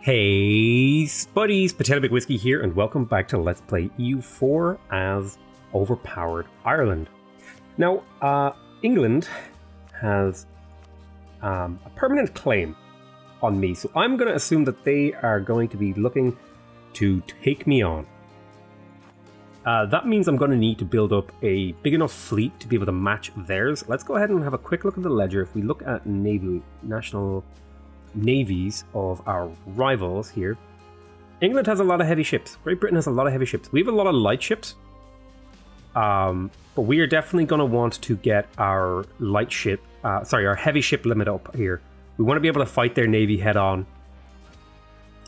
Hey spuddies, PotatoMcWhiskey here, and welcome back to Let's Play EU4 as Overpowered Ireland. Now, England has a permanent claim on me, so I'm going to assume that they are going to be looking to take me on. That means I'm going to need to build up a big enough fleet to be able to match theirs. Let's go ahead and have a quick look at the ledger. If we look at national navies of our rivals here, England has a lot of heavy ships. Great Britain has a lot of heavy ships. We have a lot of light ships, but we are definitely going to want to get our our heavy ship limit up here. We want to be able to fight their navy head on.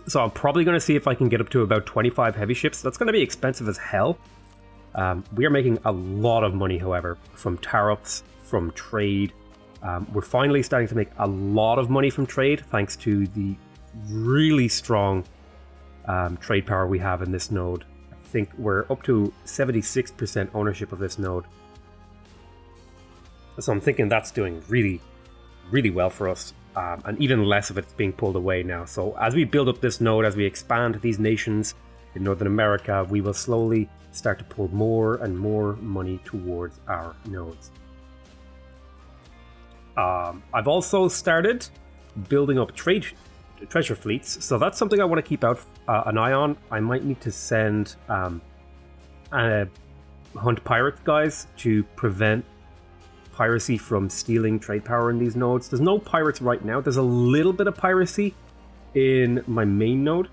So I'm probably going to see if I can get up to about 25 heavy ships. That's going to be expensive as hell. We are making a lot of money, however, from tariffs, from trade. We're finally starting to make a lot of money from trade thanks to the really strong trade power we have in this node. I think we're up to 76% ownership of this node. So I'm thinking that's doing really, really well for us. And even less of it's being pulled away now. So as we build up this node, as we expand these nations in Northern America, we will slowly start to pull more and more money towards our nodes. I've also started building up treasure fleets, so that's something I want to keep out an eye on. I might need to send hunt pirate guys to prevent piracy from stealing trade power in these nodes. There's no pirates right now. There's a little bit of piracy in my main node,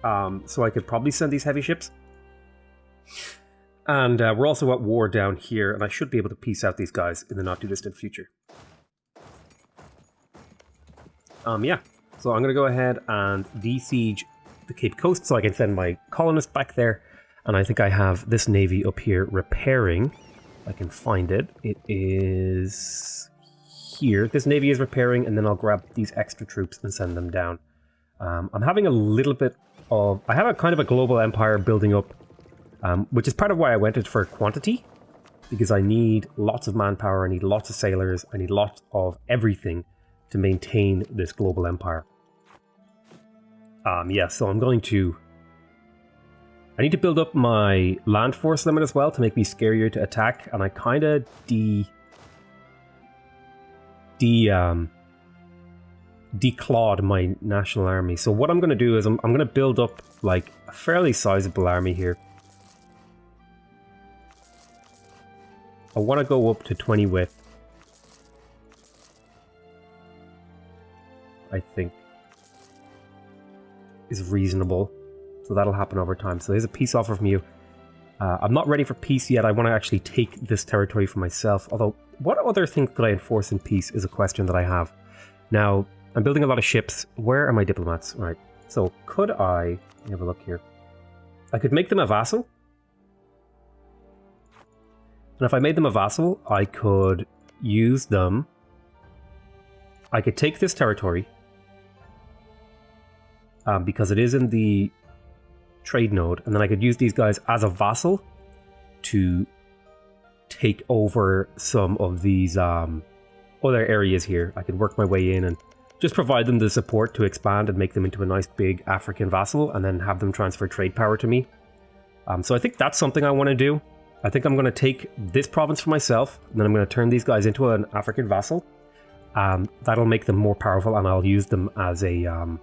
so I could probably send these heavy ships. And we're also at war down here, and I should be able to peace out these guys in the not-too-distant future. Yeah, so I'm going to go ahead and besiege the Cape Coast so I can send my colonists back there. And I think I have this navy up here repairing. I can find it. It is here. This navy is repairing, and then I'll grab these extra troops and send them down. I'm having a little bit of... I have a kind of a global empire building up, which is part of why I went it for quantity, because I need lots of manpower, I need lots of sailors, I need lots of everything to maintain this global empire. Yeah, so I'm going to... I need to build up my land force limit as well to make me scarier to attack, and I kind of declawed my national army. So what I'm going to do is I'm going to build up like a fairly sizable army here. I want to go up to 20 width. I think is reasonable. So that'll happen over time. So here's a peace offer from you. I'm not ready for peace yet. I want to actually take this territory for myself. Although, what other things could I enforce in peace is a question that I have. Now, I'm building a lot of ships. Where are my diplomats? All right. So could I... Let me have a look here. I could make them a vassal. And if I made them a vassal, I could use them. I could take this territory because it is in the trade node, and then I could use these guys as a vassal to take over some of these other areas here. I could work my way in and just provide them the support to expand and make them into a nice big African vassal, and then have them transfer trade power to me. So I think that's something I want to do. I think I'm going to take this province for myself, and then I'm going to turn these guys into an African vassal. That'll make them more powerful, and I'll use them as a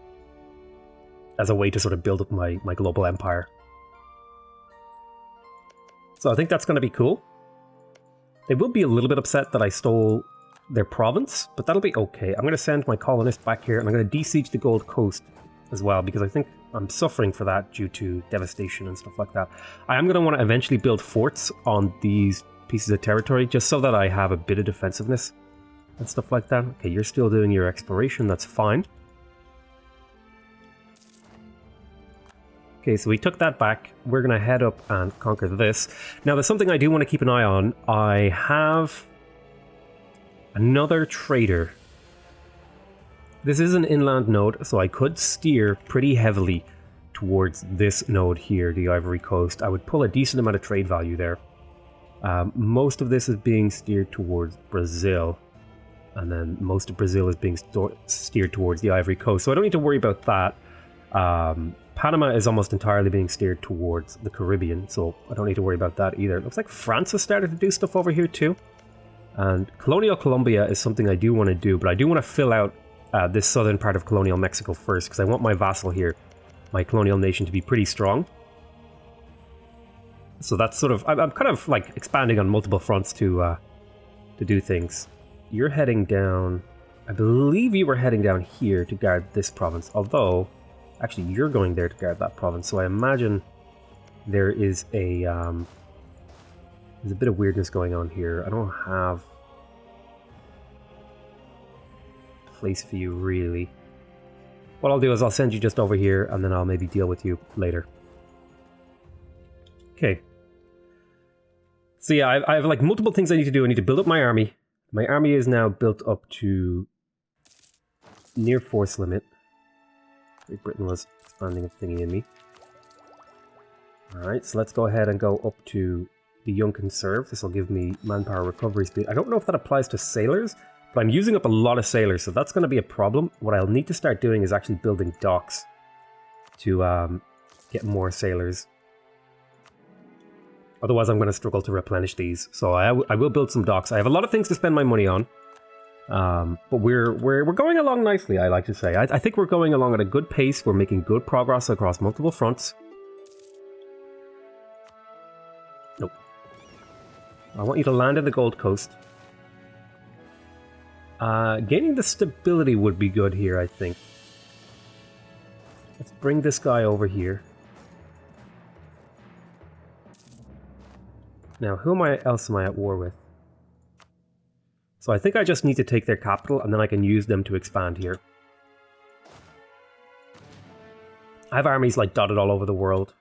way to sort of build up my global empire. So I think that's going to be cool. They will be a little bit upset that I stole their province, but that'll be okay. I'm going to send my colonists back here, and I'm going to besiege the Gold Coast as well, because I think I'm suffering for that due to devastation and stuff like that. I am going to want to eventually build forts on these pieces of territory, just so that I have a bit of defensiveness and stuff like that. Okay, you're still doing your exploration, that's fine. Okay, so we took that back. We're going to head up and conquer this. Now, there's something I do want to keep an eye on. I have another trader. This is an inland node, so I could steer pretty heavily towards this node here, the Ivory Coast. I would pull a decent amount of trade value there. Most of this is being steered towards Brazil. And then most of Brazil is being steered towards the Ivory Coast. So I don't need to worry about that. Panama is almost entirely being steered towards the Caribbean, so I don't need to worry about that either. It looks like France has started to do stuff over here too. And Colonial Colombia is something I do want to do, but I do want to fill out this southern part of Colonial Mexico first, because I want my vassal here, my colonial nation, to be pretty strong. So that's sort of, I'm kind of like expanding on multiple fronts to do things. You're heading down, I believe you were heading down here to guard this province, although actually you're going there to guard that province, so I imagine there is a there's a bit of weirdness going on here. I don't have a place for you really. What I'll do is I'll send you just over here and then I'll maybe deal with you later. Okay. So yeah, I have like multiple things I need to do. I need to build up my army. My army is now built up to near force limit. Great Britain was expanding a thingy in me. Alright, so let's go ahead and go up to the Young Conserve. This will give me manpower recovery speed. I don't know if that applies to sailors, but I'm using up a lot of sailors, so that's going to be a problem. What I'll need to start doing is actually building docks to get more sailors. Otherwise, I'm going to struggle to replenish these. So I will build some docks. I have a lot of things to spend my money on. But we're going along nicely, I like to say. I think we're going along at a good pace. We're making good progress across multiple fronts. Nope. I want you to land in the Gold Coast. Gaining the stability would be good here, I think. Let's bring this guy over here. Now, who else am I at war with? So I think I just need to take their capital, and then I can use them to expand here. I have armies like dotted all over the world.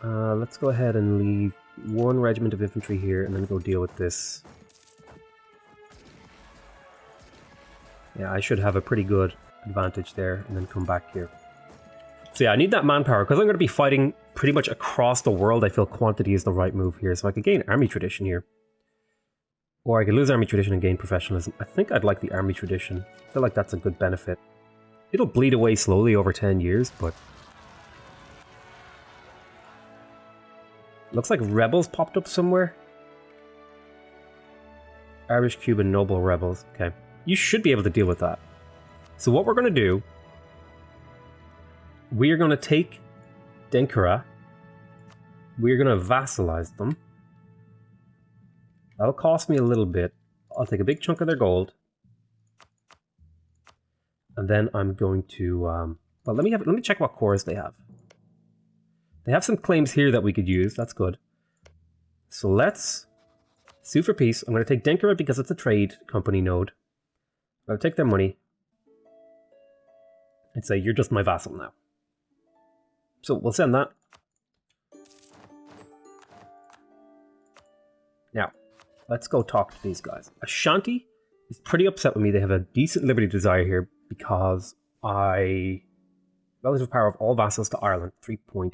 Let's go ahead and leave one regiment of infantry here, and then go deal with this. Yeah, I should have a pretty good advantage there, and then come back here. So yeah, I need that manpower, because I'm going to be fighting pretty much across the world. I feel quantity is the right move here, so I could gain army tradition here. Or I could lose army tradition and gain professionalism. I think I'd like the army tradition. I feel like that's a good benefit. It'll bleed away slowly over 10 years, but... Looks like rebels popped up somewhere. Irish, Cuban, noble rebels. Okay. You should be able to deal with that. So what we're going to do... We are going to take Denkara. We are going to vassalize them. That'll cost me a little bit. I'll take a big chunk of their gold. And then I'm going to... well, let me check what cores they have. They have some claims here that we could use. That's good. So let's sue for peace. I'm going to take Denkara because it's a trade company node. I'm going to take their money. And say, you're just my vassal now. So we'll send that. Now, let's go talk to these guys. Ashanti is pretty upset with me. They have a decent liberty desire here because relative power of all vassals to Ireland, 3.8.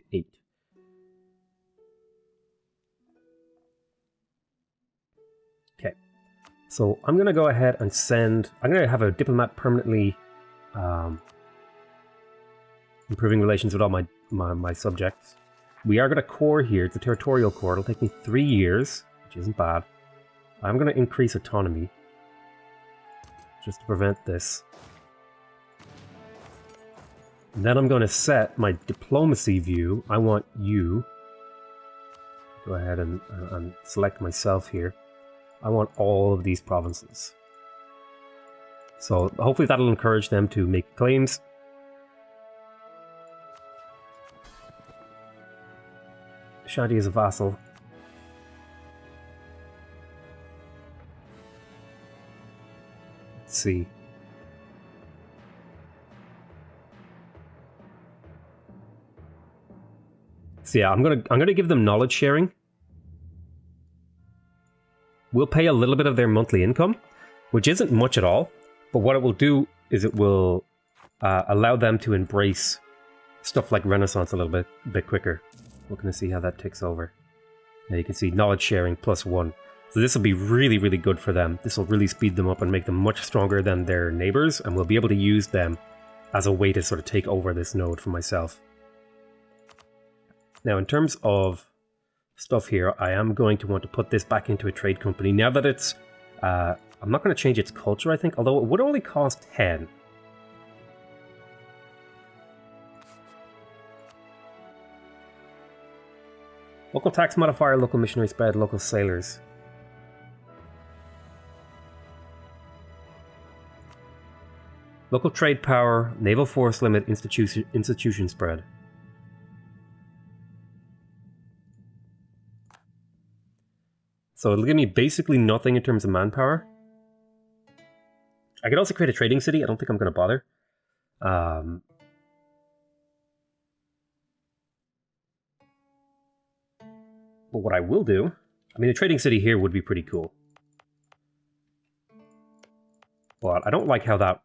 Okay. So I'm going to go ahead and send... I'm going to have a diplomat permanently improving relations with all my subjects. We are going to core here. It's a territorial core. It'll take me 3 years, which isn't bad. I'm going to increase autonomy just to prevent this. And then I'm going to set my diplomacy view. I want you... Go ahead and select myself here. I want all of these provinces. So hopefully that'll encourage them to make claims. Ashanti is a vassal. Let's see. So yeah, I'm gonna give them knowledge sharing. We'll pay a little bit of their monthly income, which isn't much at all. But what it will do is it will allow them to embrace stuff like Renaissance a bit quicker. We're going to see how that ticks over. Now you can see knowledge sharing +1. So this will be really, really good for them. This will really speed them up and make them much stronger than their neighbors, and we'll be able to use them as a way to sort of take over this node for myself. Now, in terms of stuff here, I am going to want to put this back into a trade company. Now that it's... I'm not going to change its culture, I think, although it would only cost 10. Local tax modifier, local missionary spread, local sailors. Local trade power, naval force limit, institution spread. So it'll give me basically nothing in terms of manpower. I could also create a trading city. I don't think I'm going to bother. But what I will do, I mean, a trading city here would be pretty cool. But I don't like how that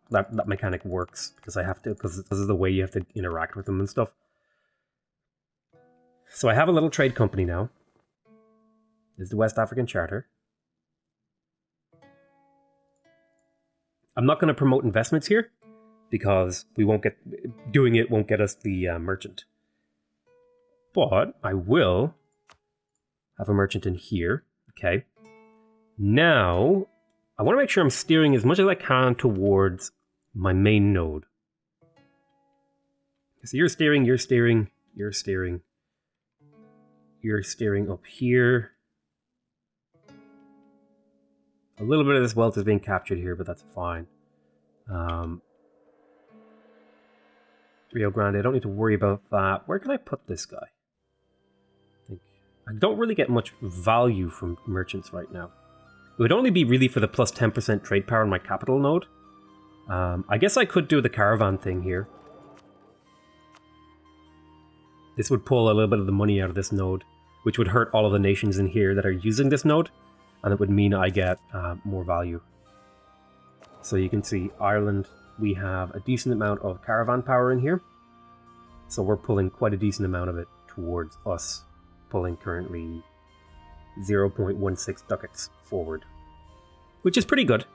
mechanic works, because I have to, because this is the way you have to interact with them and stuff. So I have a little trade company now. This is the West African Charter. I'm not going to promote investments here, because we won't get, doing it won't get us the merchant. But I will have a merchant in here. Okay. Now, I want to make sure I'm steering as much as I can towards my main node. So you're steering, you're steering, you're steering. You're steering up here. A little bit of this wealth is being captured here, but that's fine. Rio Grande, I don't need to worry about that. Where can I put this guy? I don't really get much value from merchants right now. It would only be really for the plus 10% trade power in my capital node. I guess I could do the caravan thing here. This would pull a little bit of the money out of this node, which would hurt all of the nations in here that are using this node, and it would mean I get more value. So you can see Ireland, we have a decent amount of caravan power in here. So we're pulling quite a decent amount of it towards us, pulling currently 0.16 ducats forward, which is pretty good.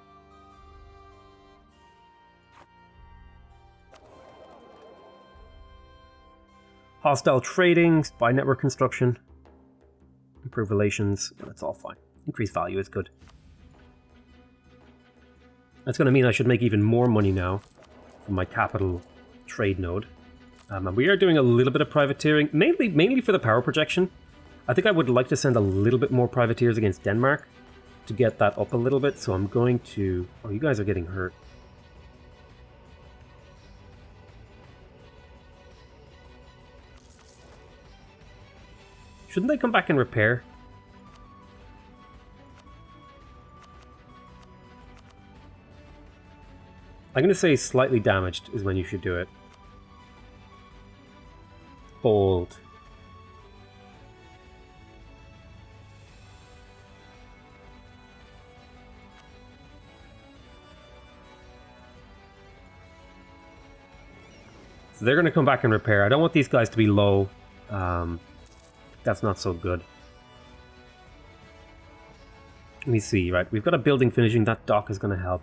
Hostile trading, spy network construction, improve relations, that's all fine. Increase value is good. That's going to mean I should make even more money now from my capital trade node. And we are doing a little bit of privateering, mainly for the power projection. I think I would like to send a little bit more privateers against Denmark to get that up a little bit. So I'm going to... Oh, you guys are getting hurt. Shouldn't they come back and repair? I'm going to say slightly damaged is when you should do it. Bold. So they're going to come back and repair. I don't want these guys to be low. That's not so good. Let me see, right? We've got a building finishing. That dock is going to help.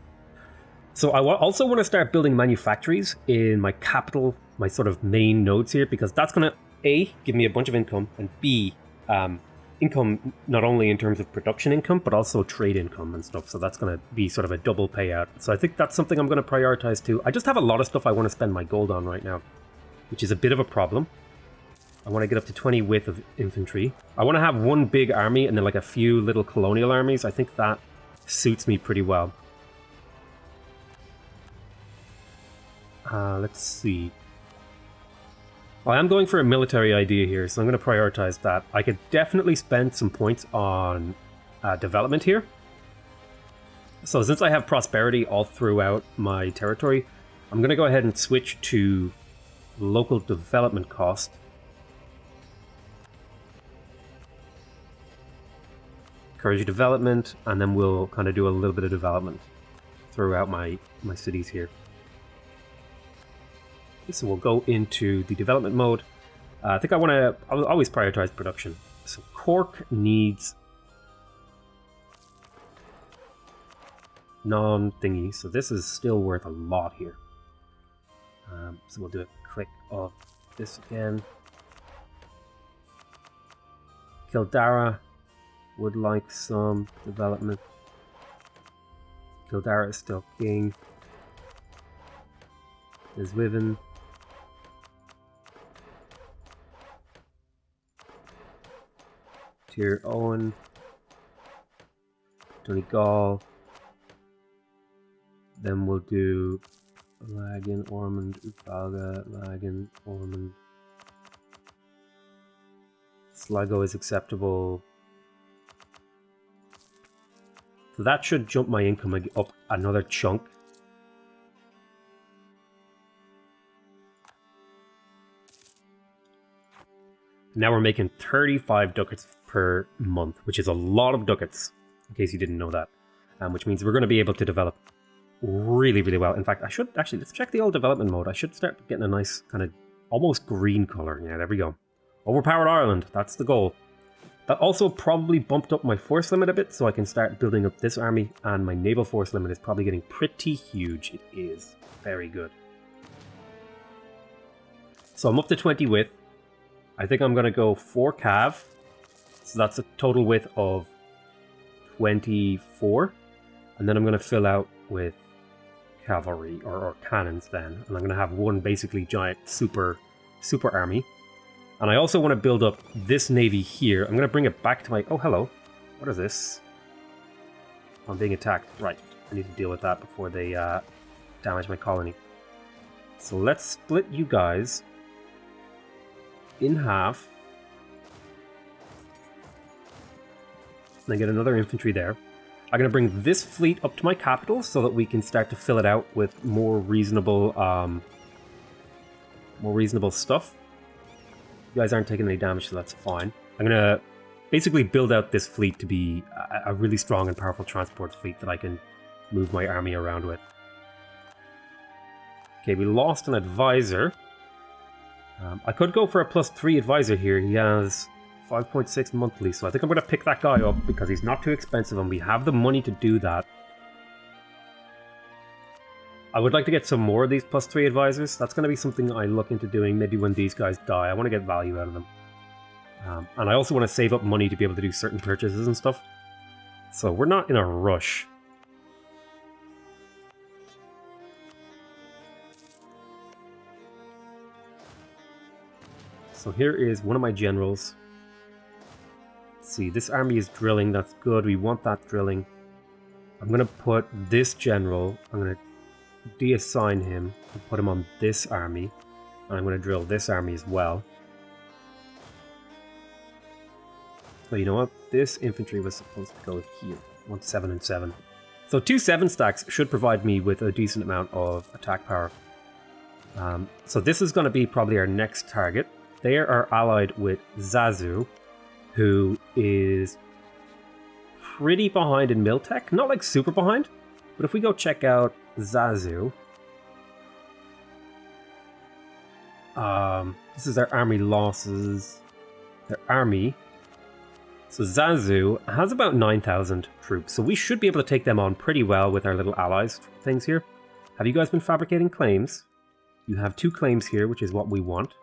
So I also want to start building manufactories in my capital, my sort of main nodes here, because that's going to, A, give me a bunch of income, and B, income not only in terms of production income, but also trade income and stuff. So that's going to be sort of a double payout. So I think that's something I'm going to prioritize too. I just have a lot of stuff I want to spend my gold on right now, which is a bit of a problem. I want to get up to 20 width of infantry. I want to have one big army and then like a few little colonial armies. I think that suits me pretty well. Let's see. Well, I am going for a military idea here, so I'm going to prioritize that. I could definitely spend some points on development here. So since I have prosperity all throughout my territory, I'm going to go ahead and switch to local development cost. Encourage development, and then we'll kind of do a little bit of development throughout my cities here. So we'll go into the development mode. I think I'll always prioritize production. So Cork needs non-thingy, so this is still worth a lot here. So we'll do a click of this again. Kildara would like some development. Kildara is still king. There's Wiven. Tyr Owen. Donegal. Then we'll do Lagan, Ormond, Ufaga, Lagan, Ormond. Sligo is acceptable. So that should jump my income up another chunk. Now we're making 35 ducats per month, which is a lot of ducats, in case you didn't know that. Which means we're going to be able to develop really, really well. In fact, I should actually, let's check the old development mode. I should start getting a nice kind of almost green color. Yeah, there we go. Overpowered Ireland, that's the goal. That also probably bumped up my force limit a bit, so I can start building up this army, and my naval force limit is probably getting pretty huge. It is. Very good. So I'm up to 20 width. I think I'm going to go 4 cav. So that's a total width of 24. And then I'm going to fill out with cavalry, or cannons then. And I'm going to have one basically giant super army. And I also want to build up this navy here. I'm going to bring it back to my... Oh, hello. What is this? I'm being attacked. Right. I need to deal with that before they damage my colony. So let's split you guys in half. And I get another infantry there. I'm going to bring this fleet up to my capital so that we can start to fill it out with more reasonable stuff. You guys aren't taking any damage, so that's fine. I'm going to basically build out this fleet to be a really strong and powerful transport fleet that I can move my army around with. Okay, we lost an advisor. I could go for a +3 advisor here. He has 5.6 monthly, so I think I'm going to pick that guy up because he's not too expensive and we have the money to do that. I would like to get some more of these +3 advisors. That's going to be something I look into doing maybe when these guys die. I want to get value out of them. And I also want to save up money to be able to do certain purchases and stuff. So we're not in a rush. So here is one of my generals. Let's see, this army is drilling. That's good. We want that drilling. I'm going to put this general, I'm going to deassign him and put him on this army. And I'm going to drill this army as well. So you know what? This infantry was supposed to go here. I want 7 and 7. So 2 7 stacks should provide me with a decent amount of attack power. So this is going to be probably our next target. They are allied with Zazu, who is pretty behind in Miltech. Not like super behind, but if we go check out Zazu, this is their army losses. Their army. So Zazu has about 9,000 troops, so we should be able to take them on pretty well with our little allies things here. Have you guys been fabricating claims? You have 2 claims here, which is what we want.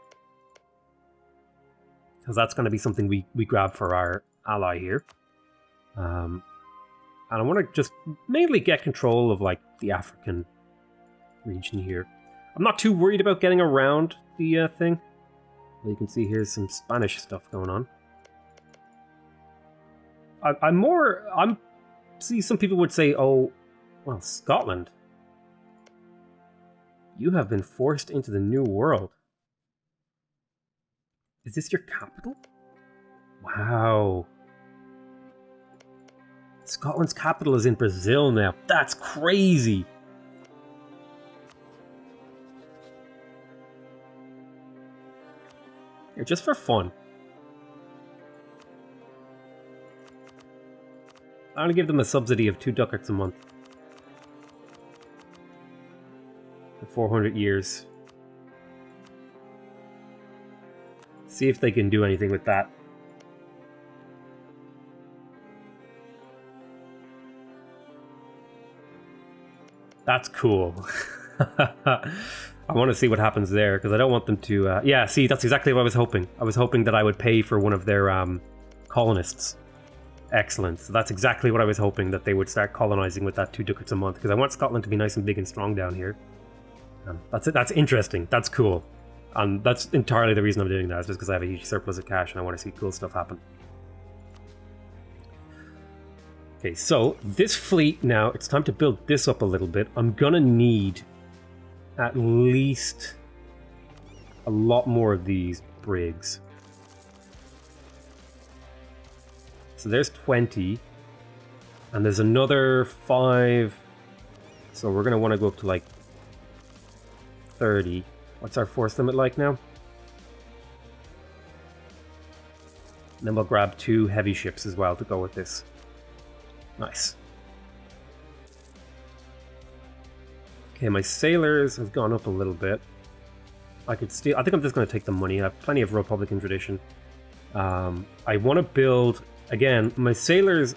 Because that's going to be something we grab for our ally here. And I want to just mainly get control of like the African region here. I'm not too worried about getting around the thing. Well, you can see here's some Spanish stuff going on. See, some people would say, oh, well, Scotland. You have been forced into the New World. Is this your capital? Wow. Scotland's capital is in Brazil now. That's crazy. Here, just for fun. I'm gonna give them a subsidy of 2 ducats a month. For 400 years. See if they can do anything with that. That's cool. I want to see what happens there, because I don't want them to... yeah, see, that's exactly what I was hoping. I was hoping that I would pay for one of their colonists. Excellent. So that's exactly what I was hoping, that they would start colonizing with that 2 ducats a month, because I want Scotland to be nice and big and strong down here. That's interesting. That's cool. And that's entirely the reason I'm doing that, is just because I have a huge surplus of cash and I want to see cool stuff happen. Okay, so this fleet now, it's time to build this up a little bit. I'm gonna need at least a lot more of these brigs. So there's 20, and there's another 5, so we're going to want to go up to like 30. What's our force limit like now? And then we'll grab 2 heavy ships as well to go with this. Nice. Okay, my sailors have gone up a little bit. I could steal... I think I'm just going to take the money. I have plenty of Republican tradition. I want to build... Again, my sailors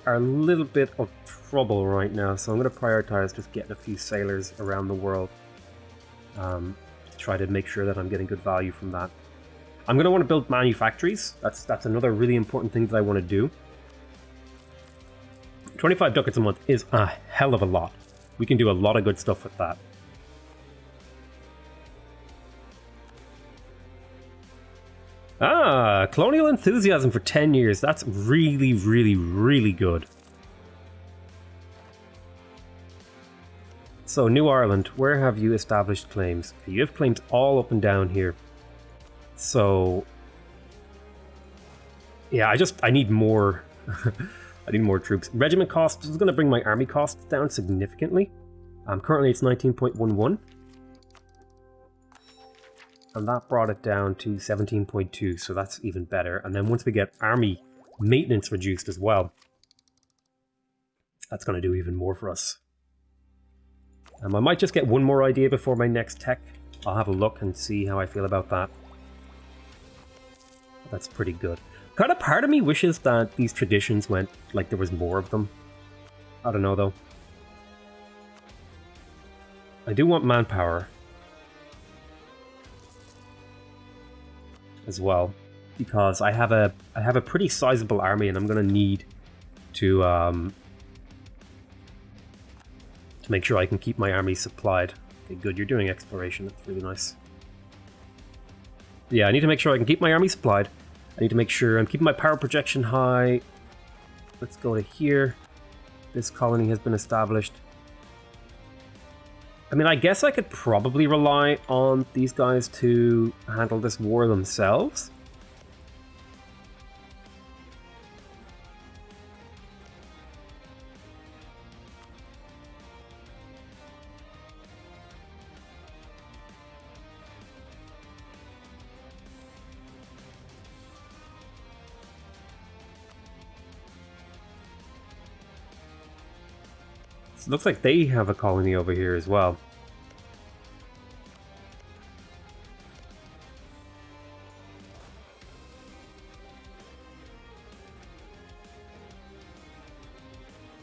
are a little bit of trouble right now, so I'm going to prioritize just getting a few sailors around the world to try to make sure that I'm getting good value from that. I'm going to want to build manufactories. That's another really important thing that I want to do. 25 ducats a month is a hell of a lot. We can do a lot of good stuff with that. Ah, colonial enthusiasm for 10 years. That's really, really, really good. So, New Ireland, where have you established claims? Okay, you have claims all up and down here. So, yeah, I need more. I need more troops. Regiment costs is going to bring my army costs down significantly. Currently, it's 19.11. And that brought it down to 17.2, so that's even better. And then once we get army maintenance reduced as well, that's going to do even more for us. I might just get one more idea before my next tech. I'll have a look and see how I feel about that. That's pretty good. Kind of part of me wishes that these traditions went like there was more of them. I don't know though. I do want manpower as well, because I have a pretty sizable army, and I'm gonna need to make sure I can keep my army supplied. Okay, good. You're doing exploration. That's really nice. Yeah, I need to make sure I can keep my army supplied. I need to make sure I'm keeping my power projection high. Let's go to here. This colony has been established. I mean, I guess I could probably rely on these guys to handle this war themselves. So it looks like they have a colony over here as well.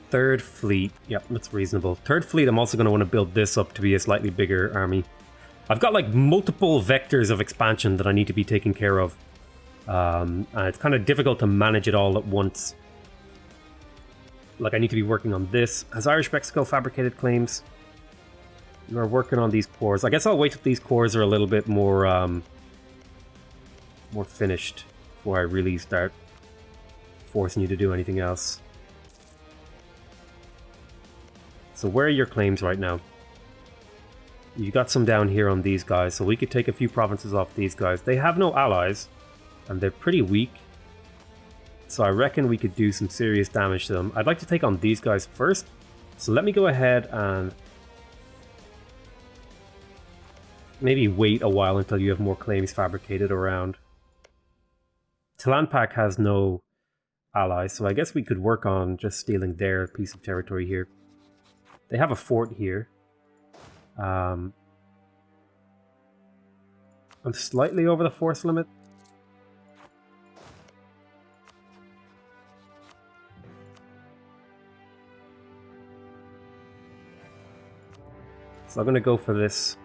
Third fleet. Yep, that's reasonable. Third fleet, I'm also going to want to build this up to be a slightly bigger army. I've got like multiple vectors of expansion that I need to be taking care of. And it's kind of difficult to manage it all at once. Like, I need to be working on this. Has Irish Mexico fabricated claims? We're working on these cores. I guess I'll wait till these cores are a little bit more more finished before I really start forcing you to do anything else. So where are your claims right now? You got some down here on these guys, so we could take a few provinces off these guys. They have no allies, and they're pretty weak. So I reckon we could do some serious damage to them. I'd like to take on these guys first. So let me go ahead and maybe wait a while until you have more claims fabricated around. Tlanpak has no allies, so I guess we could work on just stealing their piece of territory here. They have a fort here. I'm slightly over the force limit. So I'm going to go for this.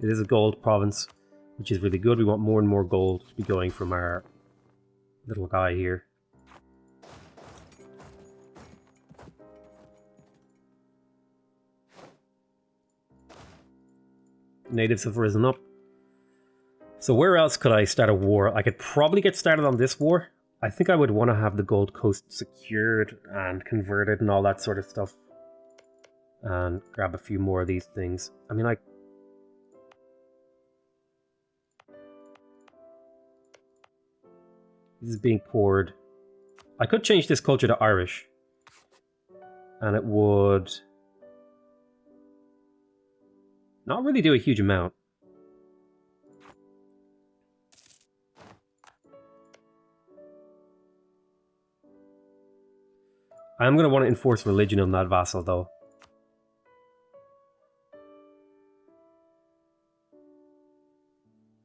It is a gold province, which is really good. We want more and more gold to be going from our little guy here. Natives have risen up. So where else could I start a war? I could probably get started on this war. I think I would want to have the Gold Coast secured and converted and all that sort of stuff. And grab a few more of these things. I mean, this is being poured. I could change this culture to Irish. And it would not really do a huge amount. I'm going to want to enforce religion on that vassal, though.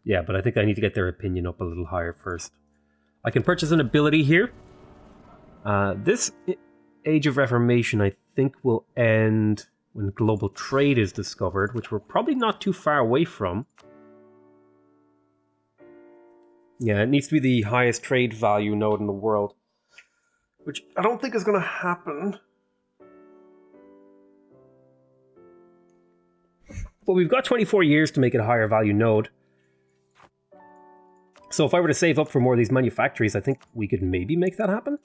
Yeah, but I think I need to get their opinion up a little higher first. I can purchase an ability here. This Age of Reformation, I think, will end when global trade is discovered, which we're probably not too far away from. Yeah, it needs to be the highest trade value node in the world, which I don't think is going to happen. But we've got 24 years to make it a higher value node. So if I were to save up for more of these manufactories, I think we could maybe make that happen.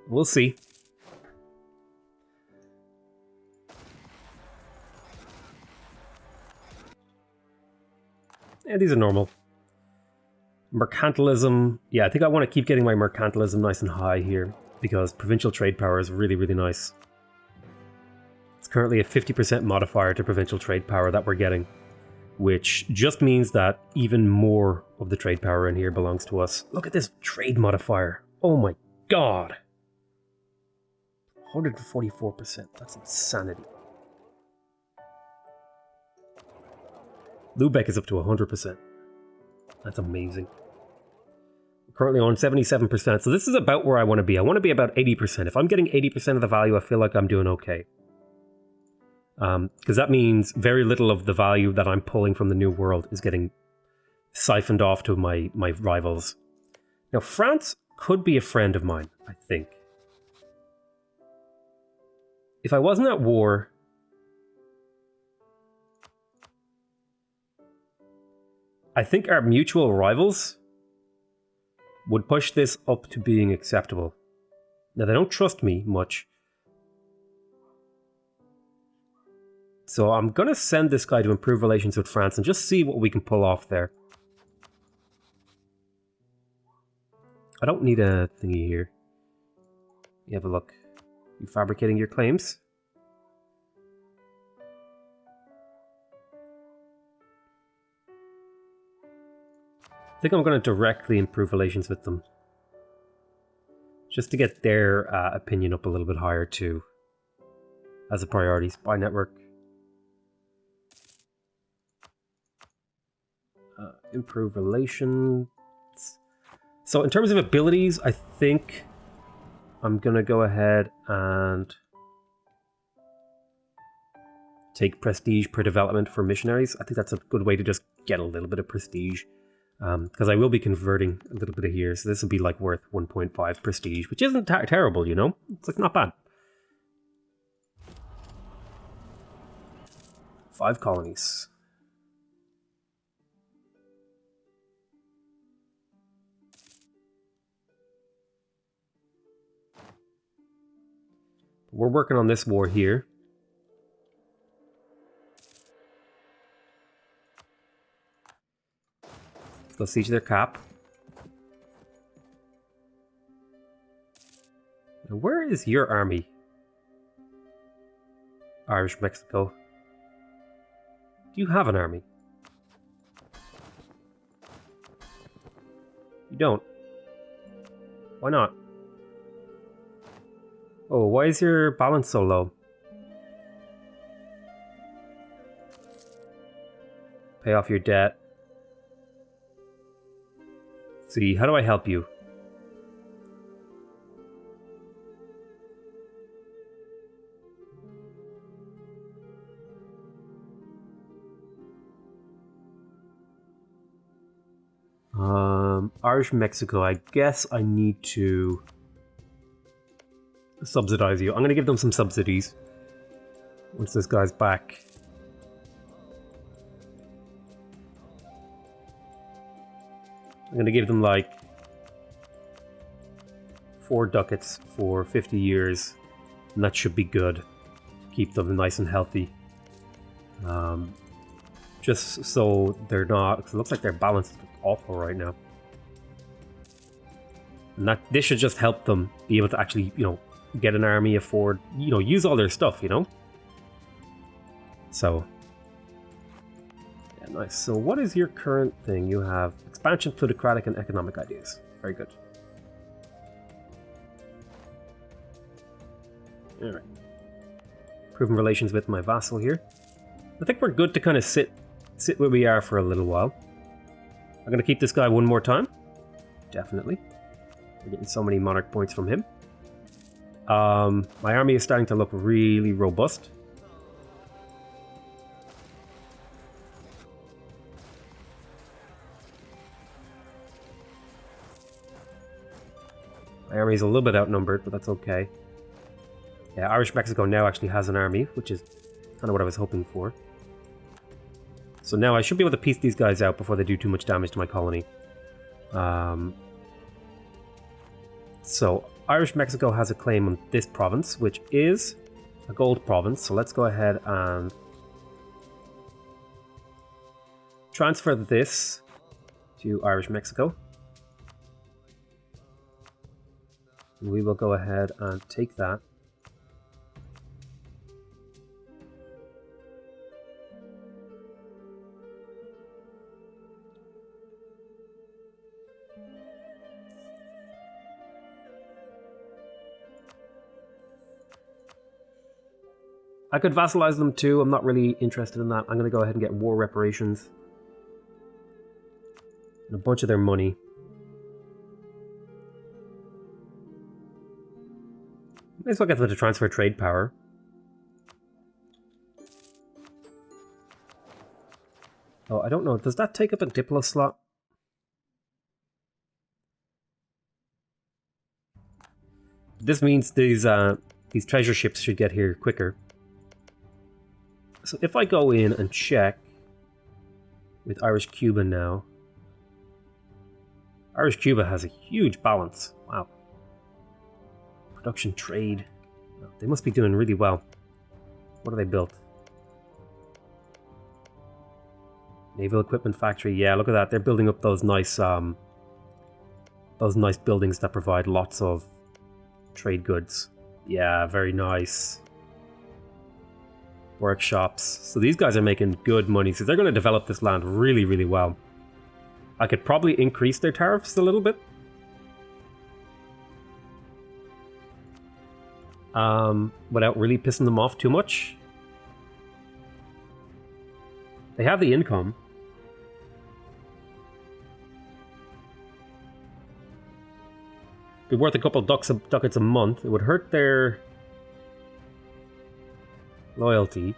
We'll see. Yeah, these are normal. Mercantilism. Yeah, I think I want to keep getting my mercantilism nice and high here, because provincial trade power is really, really nice. It's currently a 50% modifier to provincial trade power that we're getting, which just means that even more of the trade power in here belongs to us. Look at this trade modifier. Oh my god. 144%. That's insanity. Lubeck is up to 100%. That's amazing. We're currently on 77%, so this is about where I want to be. I want to be about 80%. If I'm getting 80% of the value, I feel like I'm doing okay. Because that means very little of the value that I'm pulling from the New World is getting siphoned off to my rivals. Now, France could be a friend of mine, I think. If I wasn't at war, I think our mutual rivals would push this up to being acceptable. Now, they don't trust me much. So I'm going to send this guy to improve relations with France and just see what we can pull off there. I don't need a thingy here. You have a look. You fabricating your claims? I think I'm going to directly improve relations with them. Just to get their opinion up a little bit higher too. As a priority. Spy network. Improve relations. So in terms of abilities, I think I'm going to go ahead and take prestige per development for missionaries. I think that's a good way to just get a little bit of prestige. Because I will be converting a little bit of here. So this will be like worth 1.5 prestige, which isn't terrible, you know? It's like not bad. 5 colonies. We're working on this war here. Let's go siege their cap. Now, where is your army? Irish Mexico. Do you have an army? You don't. Why not? Oh, why is your balance so low? Pay off your debt. See, how do I help you? Irish Mexico, I guess I need to subsidize you. I'm going to give them some subsidies once this guy's back. I'm going to give them like 4 ducats for 50 years, and that should be good. Keep them nice and healthy. Just so they're not... Cause it looks like their balance is awful right now. And this should just help them be able to actually, you know, get an army, afford, you know, use all their stuff, you know? So... yeah, nice. So what is your current thing? You have expansion, plutocratic, and economic ideas. Very good. Alright. Improving relations with my vassal here. I think we're good to kind of sit where we are for a little while. I'm going to keep this guy one more time. Definitely. We're getting so many monarch points from him. My army is starting to look really robust. My army is a little bit outnumbered, but that's okay. Yeah, Irish Mexico now actually has an army, which is kind of what I was hoping for. So now I should be able to piece these guys out before they do too much damage to my colony. So Irish Mexico has a claim on this province, which is a gold province. So let's go ahead and transfer this to Irish Mexico. And we will go ahead and take that. I could vassalize them too. I'm not really interested in that. I'm going to go ahead and get war reparations. And a bunch of their money. May as well get them to transfer trade power. Oh, I don't know. Does that take up a Diplo slot? This means these treasure ships should get here quicker. So if I go in and check with Irish Cuba now, Irish Cuba has a huge balance. Wow. Production, trade. They must be doing really well. What have they built? Naval equipment factory. Yeah, look at that. They're building up those nice buildings that provide lots of trade goods. Yeah, very nice. Workshops. So these guys are making good money. So they're going to develop this land really, really well. I could probably increase their tariffs a little bit. Without really pissing them off too much. They have the income. Be worth a couple ducats a month. It would hurt their loyalty.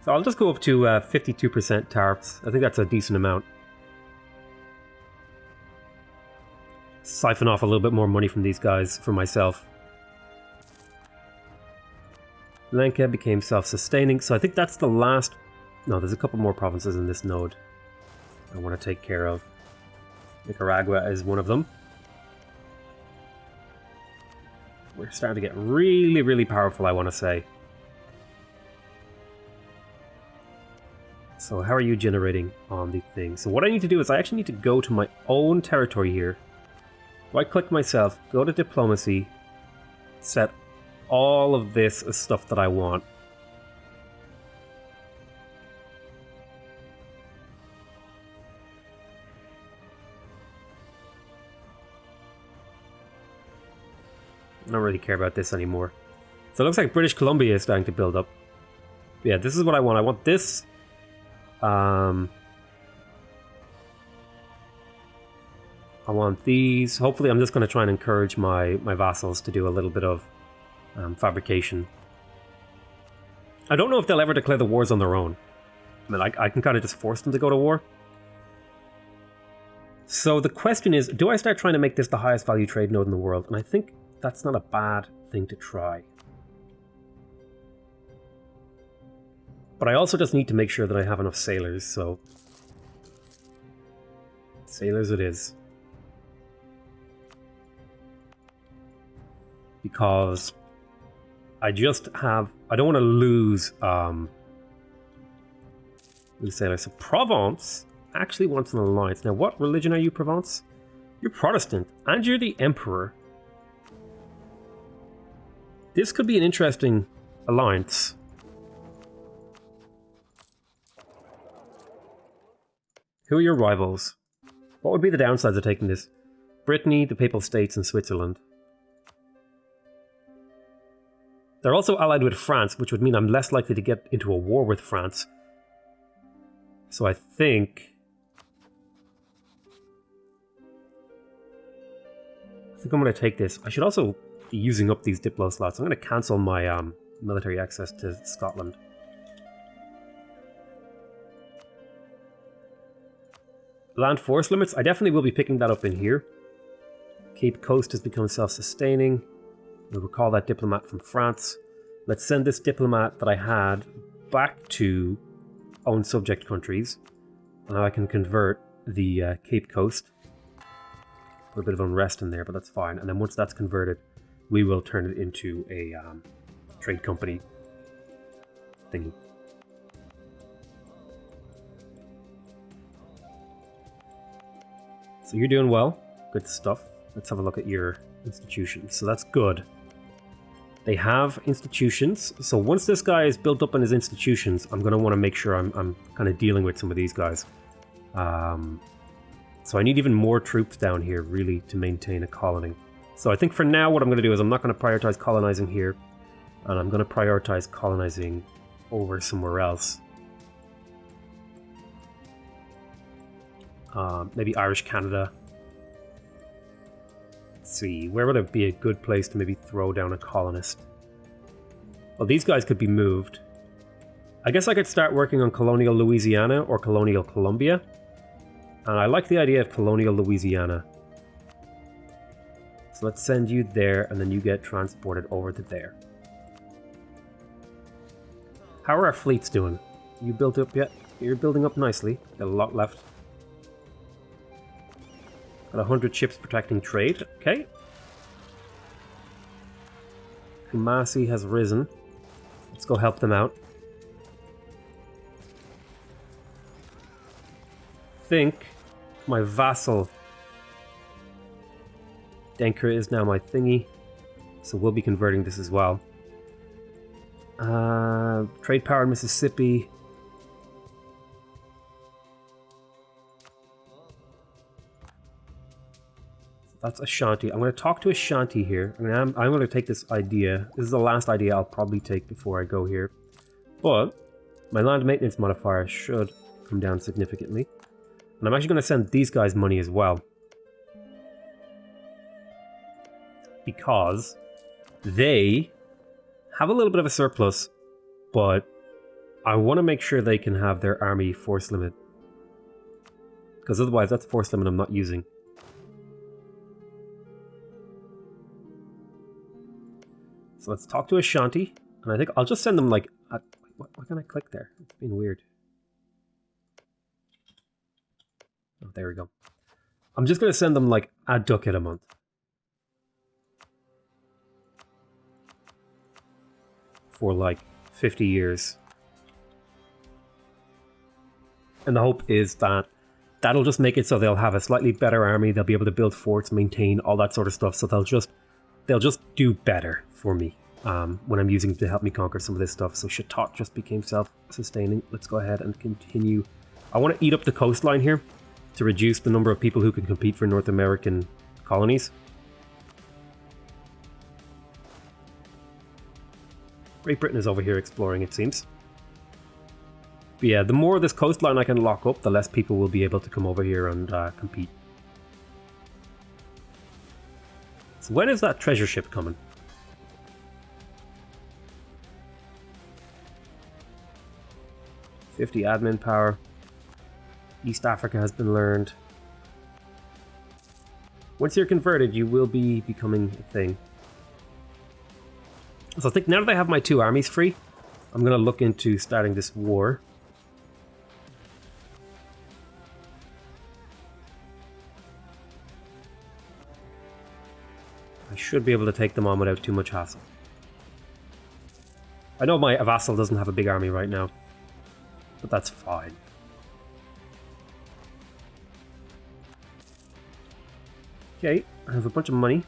So I'll just go up to 52% tariffs. I think that's a decent amount. Siphon off a little bit more money from these guys for myself. Lanka became self-sustaining, so I think that's the last... No, there's a couple more provinces in this node I want to take care of. Nicaragua is one of them. We're starting to get really, really powerful, I want to say. So how are you generating on the thing? So what I need to do is I actually need to go to my own territory here. Right-click myself, go to diplomacy, set all of this as stuff that I want. I don't really care about this anymore. So it looks like British Columbia is starting to build up. Yeah, this is what I want. I want this. I want these. Hopefully I'm just going to try and encourage my vassals to do a little bit of fabrication. I don't know if they'll ever declare the wars on their own. I mean, I can kind of just force them to go to war. So the question is, do I start trying to make this the highest value trade node in the world? And I think that's not a bad thing to try. But I also just need to make sure that I have enough sailors, so... sailors it is. Because I just have... I don't want to lose sailors. So Provence actually wants an alliance. Now, what religion are you, Provence? You're Protestant, and you're the Emperor. This could be an interesting alliance. Who are your rivals? What would be the downsides of taking this? Brittany, the Papal States, and Switzerland. They're also allied with France, which would mean I'm less likely to get into a war with France. So I think I'm going to take this. I should also be using up these Diplo slots. I'm going to cancel my military access to Scotland. Land force limits, I definitely will be picking that up in here. Cape Coast has become self-sustaining. We'll recall that diplomat from France. Let's send this diplomat that I had back to own subject countries. And now I can convert the Cape Coast. A bit of unrest in there, but that's fine. And then once that's converted, we will turn it into a trade company thingy. So you're doing well. Good stuff. Let's have a look at your institutions. So that's good. They have institutions. So once this guy is built up in his institutions, I'm going to want to make sure I'm kind of dealing with some of these guys. So I need even more troops down here, really, to maintain a colony. So I think for now what I'm going to do is I'm not going to prioritize colonizing here. And I'm going to prioritize colonizing over somewhere else. Maybe Irish Canada. Let's see, where would it be a good place to maybe throw down a colonist? Well, these guys could be moved. I guess I could start working on colonial Louisiana or colonial Colombia. And I like the idea of colonial Louisiana. So let's send you there, and then you get transported over to there. How are our fleets doing? You built up yet? You're building up nicely. Got a lot left. Got 100 ships protecting trade. Okay. Kumasi has risen. Let's go help them out. Think my vassal Denker is now my thingy. So we'll be converting this as well. Trade power in Mississippi. That's Ashanti. I'm going to talk to Ashanti here. I mean, I'm going to take this idea. This is the last idea I'll probably take before I go here. But my land maintenance modifier should come down significantly. And I'm actually going to send these guys money as well. Because they have a little bit of a surplus, but I want to make sure they can have their army force limit. Because otherwise that's force limit I'm not using. So let's talk to Ashanti, and I think I'll just send them like... why can't I click there? It's being weird. Oh, there we go. I'm just going to send them like a ducat a month. For like 50 years. And the hope is that that'll just make it so they'll have a slightly better army, they'll be able to build forts, maintain all that sort of stuff, so they'll just do better for me when I'm using to help me conquer some of this stuff. So Chatot just became self-sustaining. Let's go ahead and continue. I want to eat up the coastline here to reduce the number of people who can compete for North American colonies. Great Britain is over here exploring, it seems. But yeah, the more of this coastline I can lock up, the less people will be able to come over here and compete. So when is that treasure ship coming? $50 admin power. East Africa has been learned. Once you're converted, you will be becoming a thing. So I think now that I have my 2 armies free, I'm going to look into starting this war. I should be able to take them on without too much hassle. I know my vassal doesn't have a big army right now, but that's fine. Okay, I have a bunch of money.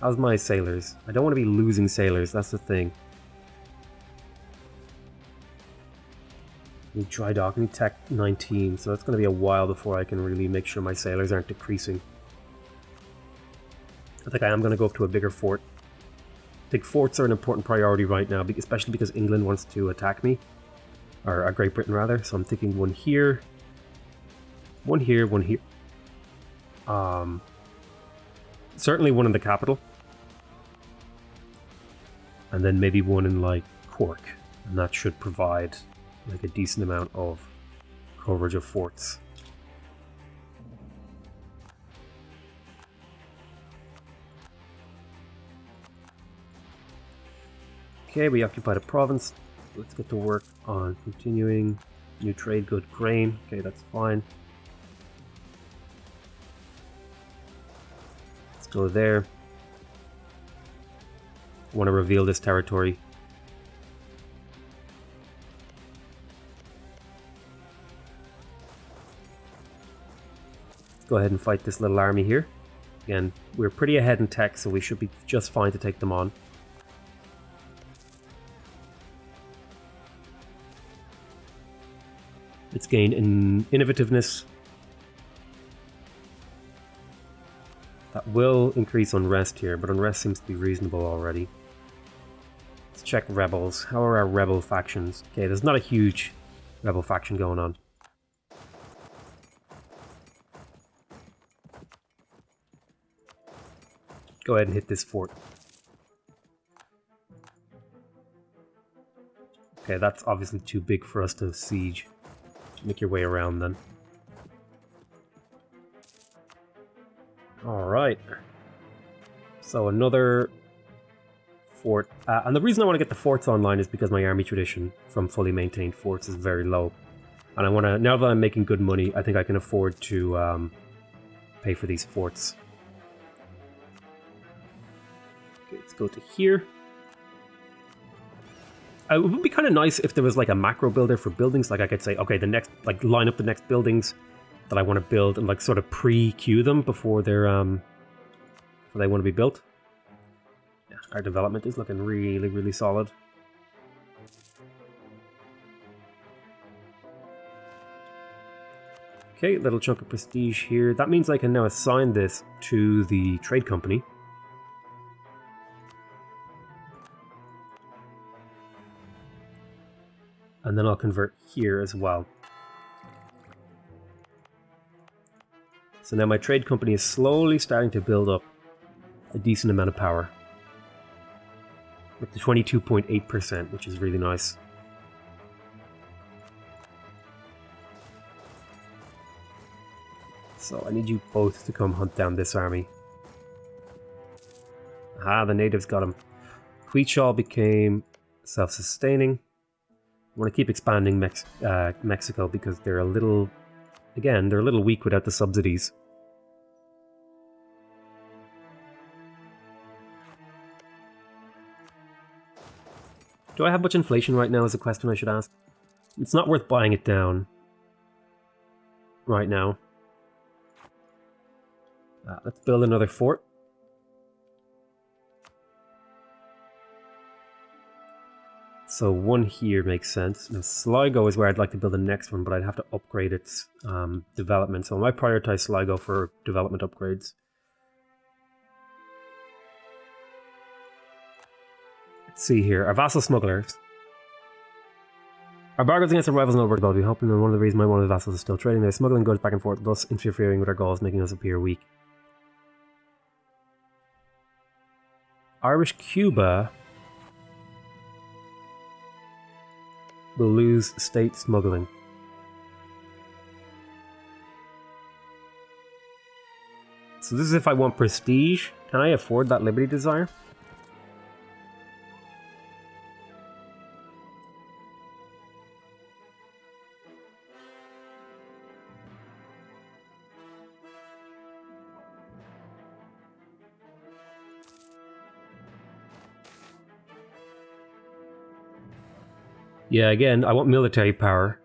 How's my sailors? I don't want to be losing sailors, that's the thing. I need dry dock, I need tech 19, so it's going to be a while before I can really make sure my sailors aren't decreasing. I think I am going to go up to a bigger fort. I think forts are an important priority right now, especially because England wants to attack me. Or Great Britain, rather. So I'm thinking one here. One here, one here. Certainly one in the capital. And then maybe one in, like, Cork. And that should provide, like, a decent amount of coverage of forts. Okay, we occupied a province. Let's get to work on continuing. New trade, good grain. Okay, that's fine. Let's go there. I want to reveal this territory. Let's go ahead and fight this little army here. Again, we're pretty ahead in tech, so we should be just fine to take them on. It's gained in innovativeness. That will increase unrest here, but unrest seems to be reasonable already. Let's check rebels. How are our rebel factions? Okay, there's not a huge rebel faction going on. Go ahead and hit this fort. Okay, that's obviously too big for us to siege. Make your way around then. Alright. So another fort. And the reason I want to get the forts online is because my army tradition from fully maintained forts is very low. And I want to, now that I'm making good money, I think I can afford to pay for these forts. Okay, let's go to here. It would be kind of nice if there was like a macro builder for buildings. Like I could say, okay, the next, like line up the next buildings that I want to build and like sort of pre-queue them before they're before they want to be built. Yeah, our development is looking really, really solid. Okay, little chunk of prestige here. That means I can now assign this to the trade company. And then I'll convert here as well. So now my trade company is slowly starting to build up a decent amount of power. With the 22.8%, which is really nice. So I need you both to come hunt down this army. Aha, the natives got him. Wheatshaw became self-sustaining. I want to keep expanding Mexico because they're a little, again, they're a little weak without the subsidies. Do I have much inflation right now is a question I should ask. It's not worth buying it down right now. Let's build another fort. So one here makes sense. Now Sligo is where I'd like to build the next one, but I'd have to upgrade its development. So I might prioritize Sligo for development upgrades. Let's see here. Our vassal smugglers. Our bargains against our rivals in Overpowered. We hope that one of the reasons why one of the vassals is still trading. They're smuggling goods back and forth, thus interfering with our goals, making us appear weak. Irish Cuba will lose state smuggling. So this is if I want prestige. Can I afford that Liberty Desire? Yeah, again, I want military power.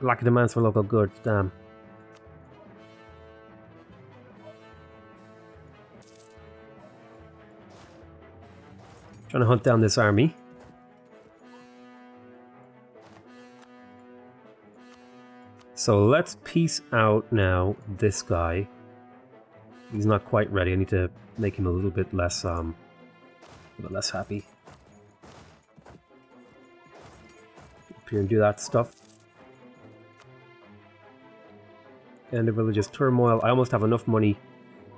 Lack of demands for local goods, damn. Trying to hunt down this army. So let's peace out now this guy. He's not quite ready. I need to make him a little bit less happy. Up here and do that stuff. End of religious turmoil. I almost have enough money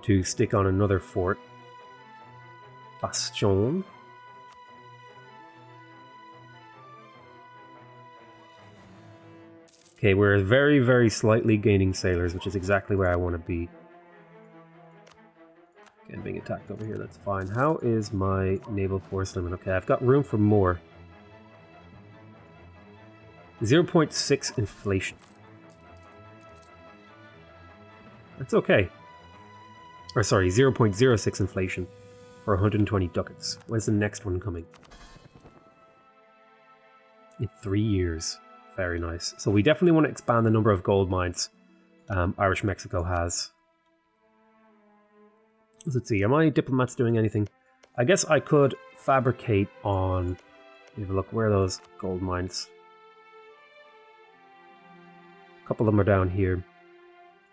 to stick on another fort. Bastion. Okay, we're very, very slightly gaining sailors, which is exactly where I want to be. Again, being attacked over here, that's fine. How is my naval force limit? Okay, I've got room for more. 0.6 inflation. That's okay. Or sorry, 0.06 inflation for 120 ducats. When's the next one coming? In 3 years. Very nice. So we definitely want to expand the number of gold mines Irish Mexico has. Let's see, are my diplomats doing anything? I guess I could fabricate on... Have a look, where are those gold mines? A couple of them are down here.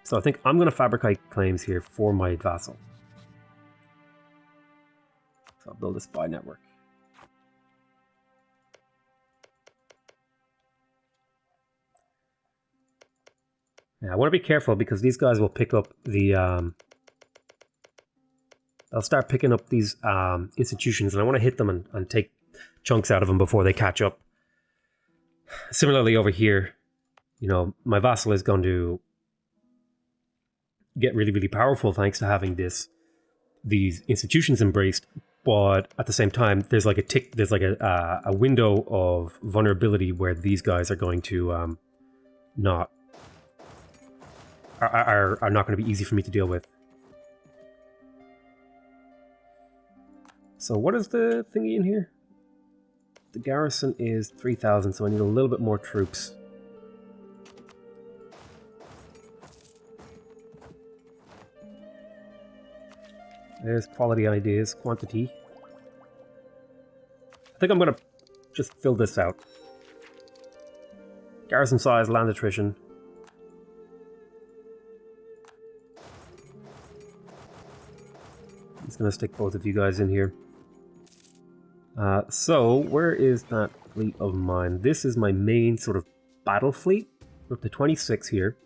So I think I'm going to fabricate claims here for my vassal. So I'll build a spy network. Yeah, I want to be careful because these guys will pick up the... they'll start picking up these institutions, and I want to hit them and take chunks out of them before they catch up. Similarly over here, you know, my vassal is going to get really, really powerful thanks to having these institutions embraced, but at the same time, there's like a window of vulnerability where these guys are going to are not going to be easy for me to deal with. So what is the thingy in here? The garrison is 3,000, so I need a little bit more troops. There's quality ideas, quantity. I think I'm going to just fill this out. Garrison size, land attrition. I'm just going to stick both of you guys in here. So, where is that fleet of mine? This is my main sort of battle fleet. We're up to 26 here.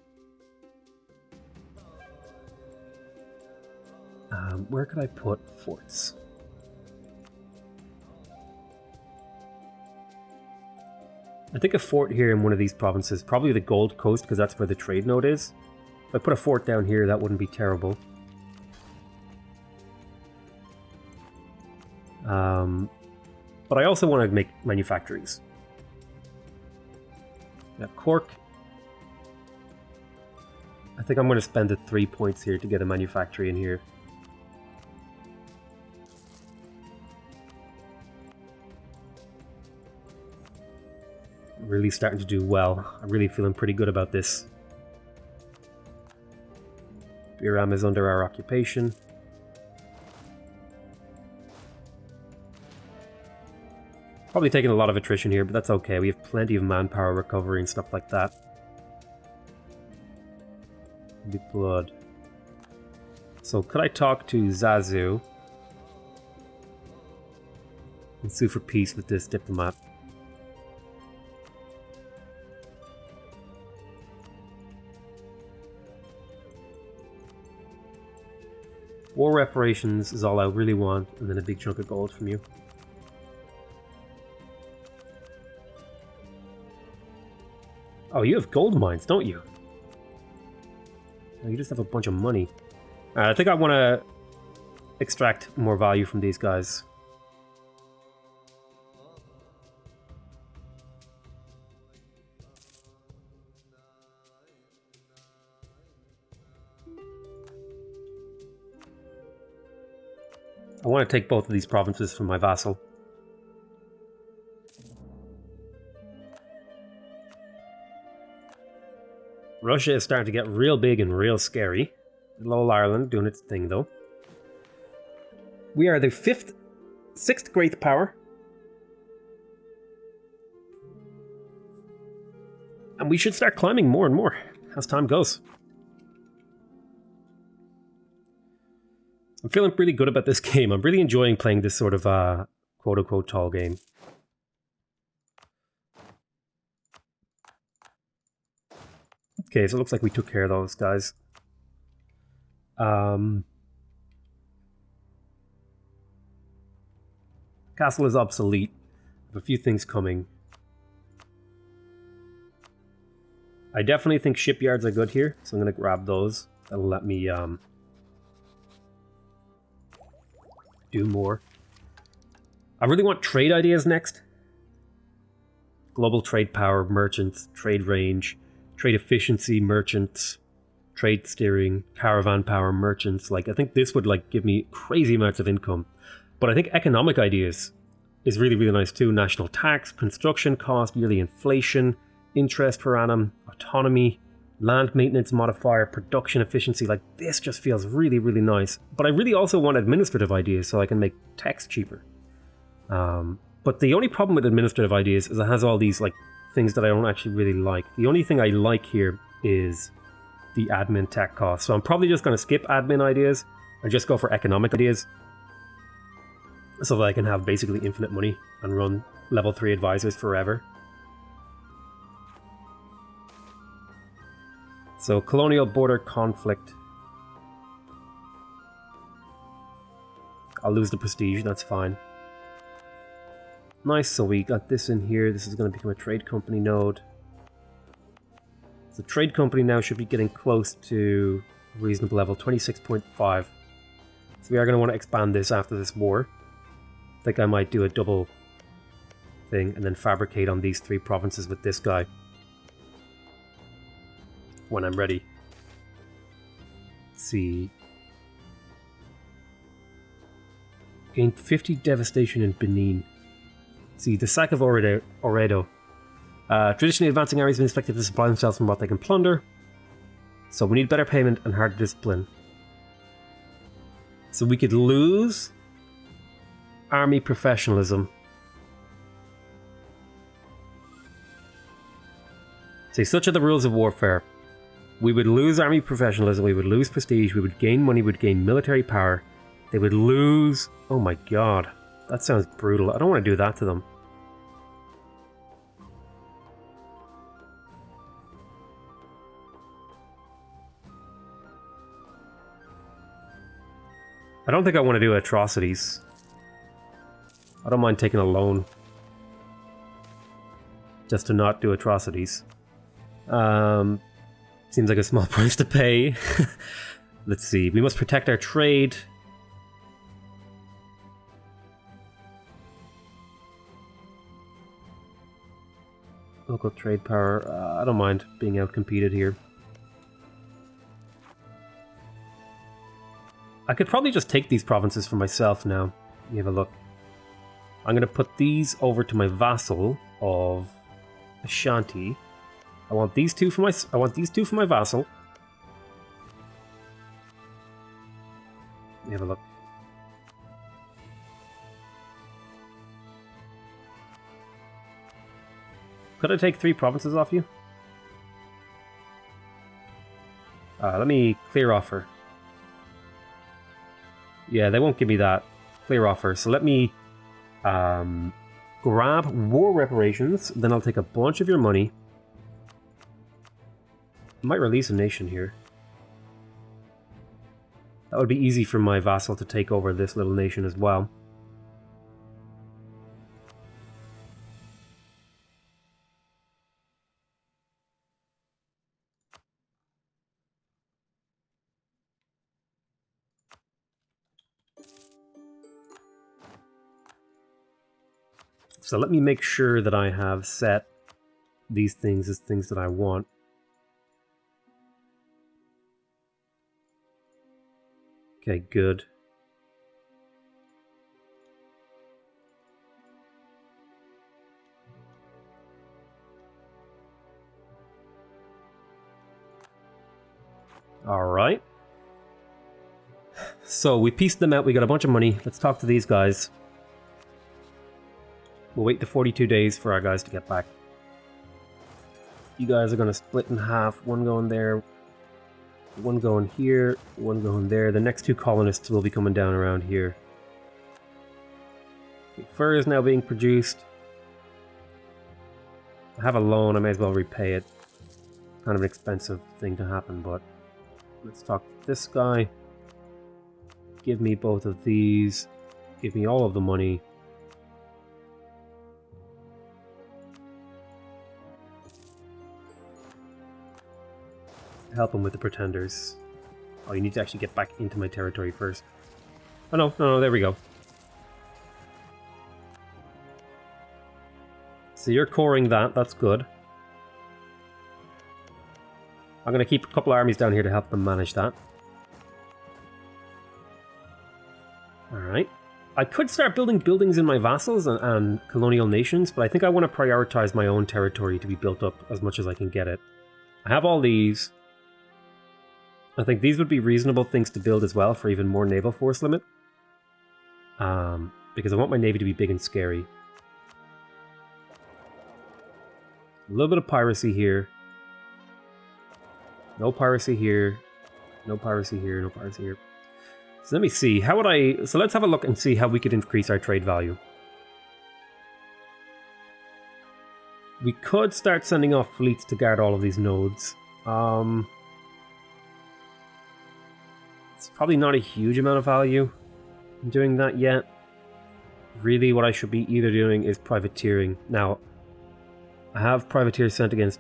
Where could I put forts? I think a fort here in one of these provinces, probably the Gold Coast, because that's where the trade node is. If I put a fort down here, that wouldn't be terrible. But I also want to make manufactories. Now, Cork. I think I'm going to spend the 3 points here to get a manufactory in here. Really starting to do well. I'm really feeling pretty good about this. Biram is under our occupation. Probably taking a lot of attrition here, but that's okay. We have plenty of manpower recovery and stuff like that. Big blood. So could I talk to Zazu and sue for peace with this diplomat? War reparations is all I really want, and then a big chunk of gold from you. Oh, you have gold mines, don't you? Oh, you just have a bunch of money. I think I want to extract more value from these guys. I want to take both of these provinces from my vassal. Russia is starting to get real big and real scary. Little Ireland doing its thing though. We are the sixth great power. And we should start climbing more and more as time goes. I'm feeling pretty good about this game. I'm really enjoying playing this sort of quote-unquote tall game. Okay, so it looks like we took care of those guys. Castle is obsolete. I have a few things coming. I definitely think shipyards are good here, so I'm going to grab those. That'll let me do more. I really want trade ideas next. Global trade power, merchants, trade range, trade efficiency, merchants, trade steering, caravan power, merchants. Like, I think this would like give me crazy amounts of income. But I think economic ideas is really, really nice too. National tax, construction cost, yearly inflation, interest per annum, autonomy, land maintenance modifier, production efficiency. Like, this just feels really, really nice. But I really also want administrative ideas so I can make text cheaper. But the only problem with administrative ideas is it has all these like things that I don't actually really like. The only thing I like here is the admin tech cost. So I'm probably just going to skip admin ideas and just go for economic ideas, so that I can have basically infinite money and run level 3 advisors forever. So colonial border conflict. I'll lose the prestige, that's fine. Nice, so we got this in here. This is going to become a trade company node. The trade company now should be getting close to reasonable level, 26.5. So we are going to want to expand this after this war. I think I might do a double thing and then fabricate on these 3 provinces with this guy when I'm ready. Let's see. Gain 50 devastation in Benin. Let's see, the sack of Oredo. Traditionally, advancing areas have been expected to supply themselves from what they can plunder. So we need better payment and harder discipline. So we could lose army professionalism. See, such are the rules of warfare. We would lose army professionalism, we would lose prestige, we would gain money, we would gain military power. They would lose... Oh my god. That sounds brutal. I don't want to do that to them. I don't think I want to do atrocities. I don't mind taking a loan. Just to not do atrocities. Seems like a small price to pay. Let's see. We must protect our trade. Local trade power. I don't mind being outcompeted here. I could probably just take these provinces for myself now. Let me have a look. I'm going to put these over to my vassal of Ashanti. I want these two for my vassal. Let me have a look. Could I take 3 provinces off you? Let me clear offer. Yeah, they won't give me that clear offer. So let me grab war reparations. Then I'll take a bunch of your money. I might release a nation here. That would be easy for my vassal to take over this little nation as well. So let me make sure that I have set these things as things that I want. Okay, good. All right. So we pieced them out. We got a bunch of money. Let's talk to these guys. We'll wait the 42 days for our guys to get back. You guys are going to split in half. One going there. One going here. One going there. The next two colonists will be coming down around here. Okay, fur is now being produced. I have a loan. I may as well repay it. Kind of an expensive thing to happen, but... Let's talk to this guy. Give me both of these. Give me all of the money. Help him with the pretenders. Oh, you need to actually get back into my territory first. Oh, no, there we go. So you're coring that. That's good. I'm going to keep a couple armies down here to help them manage that. Alright. I could start building buildings in my vassals and colonial nations, but I think I want to prioritize my own territory to be built up as much as I can get it. I have all these. I think these would be reasonable things to build as well for even more naval force limit. Because I want my navy to be big and scary. A little bit of piracy here. No piracy here. No piracy here. No piracy here. So let me see. How would I... So let's have a look and see how we could increase our trade value. We could start sending off fleets to guard all of these nodes. It's probably not a huge amount of value in doing that yet. Really, what I should be either doing is privateering. Now, I have privateers sent against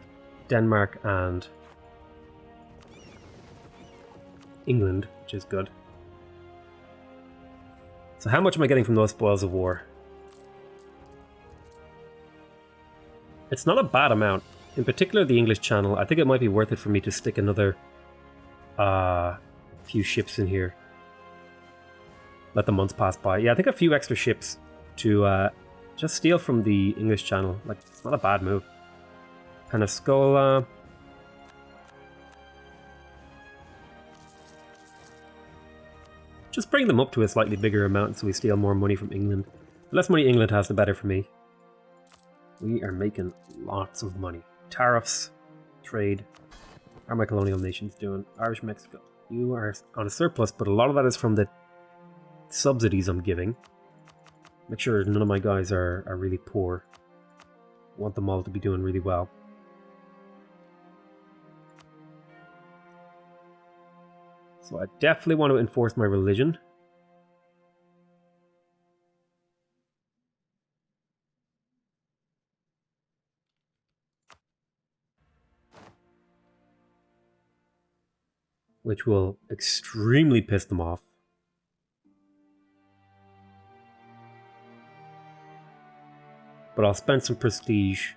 Denmark and England, which is good. So how much am I getting from those spoils of war? It's not a bad amount. In particular, the English Channel. I think it might be worth it for me to stick another few ships in here. Let the months pass by. Yeah, I think a few extra ships to just steal from the English Channel. Like, it's not a bad move. Pensacola. Just bring them up to a slightly bigger amount so we steal more money from England. The less money England has, the better for me. We are making lots of money. Tariffs, trade. How are my colonial nations doing? Irish, Mexico. You are on a surplus, but a lot of that is from the subsidies I'm giving. Make sure none of my guys are really poor. I want them all to be doing really well. So I definitely want to enforce my religion. Which will extremely piss them off. But I'll spend some prestige.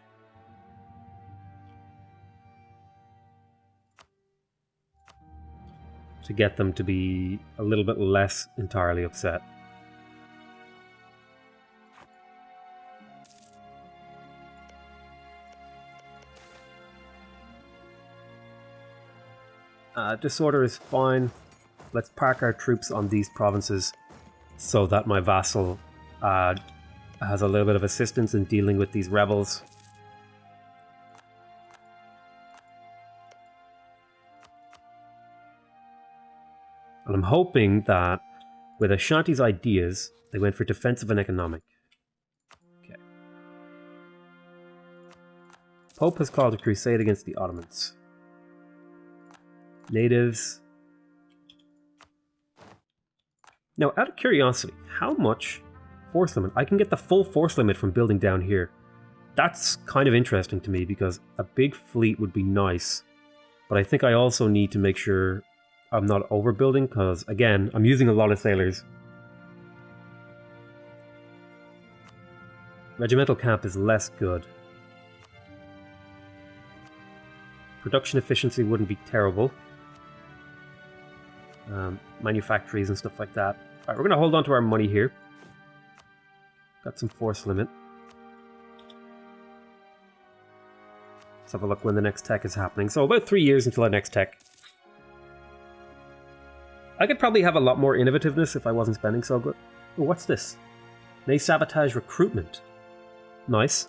To get them to be a little bit less entirely upset. Disorder is fine. Let's park our troops on these provinces so that my vassal has a little bit of assistance in dealing with these rebels. And I'm hoping that with Ashanti's ideas, they went for defensive and economic. Okay. Pope has called a crusade against the Ottomans. Natives. Now, out of curiosity, how much force limit? I can get the full force limit from building down here. That's kind of interesting to me because a big fleet would be nice. But I think I also need to make sure I'm not overbuilding because, again, I'm using a lot of sailors. Regimental camp is less good. Production efficiency wouldn't be terrible. Manufactories and stuff like that. Alright, we're going to hold on to our money here. Got some force limit. Let's have a look when the next tech is happening. So about 3 years until our next tech. I could probably have a lot more innovativeness if I wasn't spending so good. Oh, what's this? May sabotage recruitment. Nice.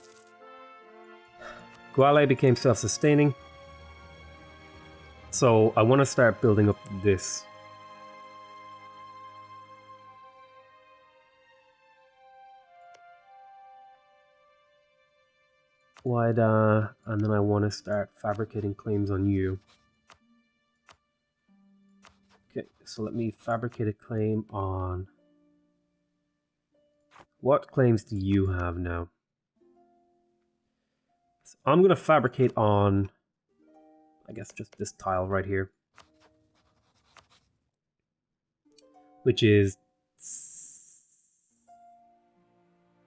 Guale became self-sustaining. So I want to start building up this. Wida, and then I want to start fabricating claims on you. Okay, so let me fabricate a claim on... What claims do you have now? So I'm going to fabricate on, I guess, just this tile right here. Which is...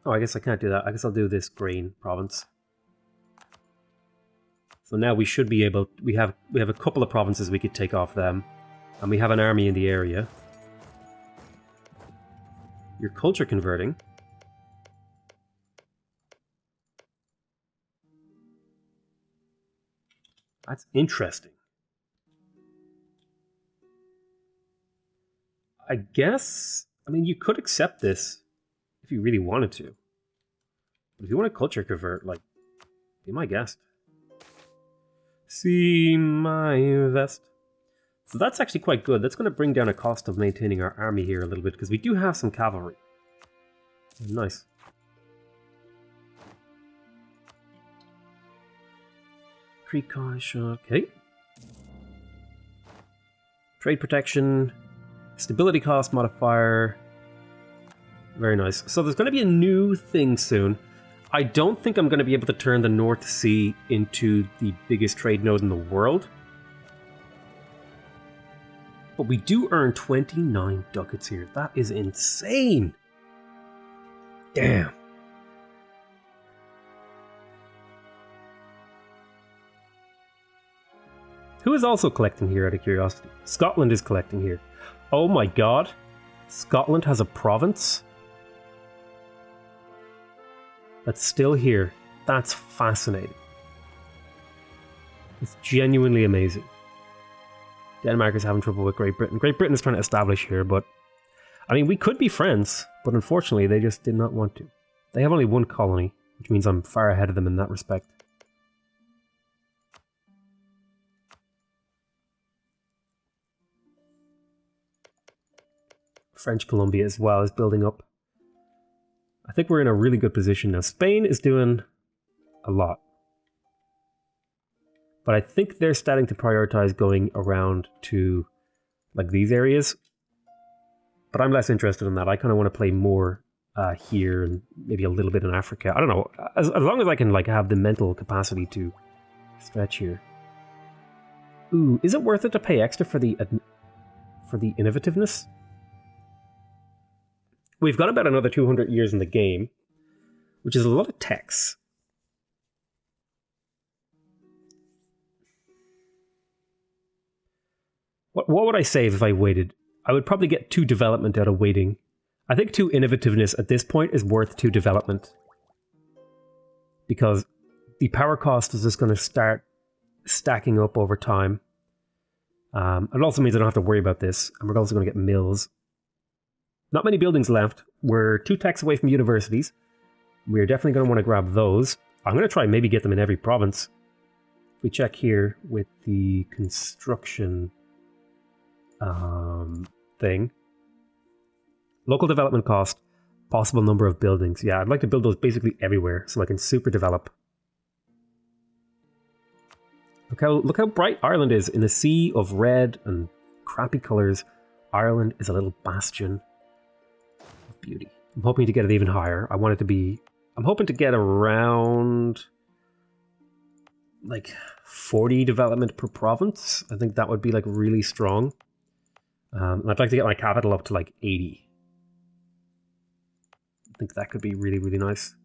Oh, I guess I can't do that. I guess I'll do this green province. So now we should be able... We have a couple of provinces we could take off them. And we have an army in the area. You're culture converting. That's interesting. I guess... I mean, you could accept this if you really wanted to. But if you want to culture convert, like, be my guest. See my vest. So that's actually quite good. That's going to bring down a cost of maintaining our army here a little bit, because we do have some cavalry. Nice. Okay. Trade protection, stability cost modifier. Very nice. So there's going to be a new thing soon. I don't think I'm going to be able to turn the North Sea into the biggest trade node in the world. But we do earn 29 ducats here. That is insane. Damn. Who is also collecting here out of curiosity? Scotland is collecting here. Oh my god. Scotland has a province that's still here. That's fascinating. It's genuinely amazing. Denmark is having trouble with Great Britain. Great Britain is trying to establish here, but... I mean, we could be friends, but unfortunately they just did not want to. They have only one colony, which means I'm far ahead of them in that respect. French Columbia as well is building up. I think we're in a really good position now. Spain is doing a lot. But I think they're starting to prioritize going around to like these areas. But I'm less interested in that. I kind of want to play more here and maybe a little bit in Africa. I don't know. As long as I can like have the mental capacity to stretch here. Ooh, is it worth it to pay extra for the innovativeness? We've got about another 200 years in the game, which is a lot of techs. What would I save if I waited? I would probably get 2 development out of waiting. I think 2 innovativeness at this point is worth 2 development. Because the power cost is just going to start stacking up over time. It also means I don't have to worry about this. And we're also going to get mills. Not many buildings left. We're 2 techs away from universities. We're definitely going to want to grab those. I'm going to try and maybe get them in every province. If we check here with the construction thing. Local development cost, possible number of buildings. Yeah, I'd like to build those basically everywhere so I can super develop. Look how bright Ireland is. In a sea of red and crappy colours, Ireland is a little bastion of beauty. I'm hoping to get it even higher. I want it to be... I'm hoping to get around like 40 development per province. I think that would be like really strong. I'd like to get my capital up to like 80. I think that could be really, really nice.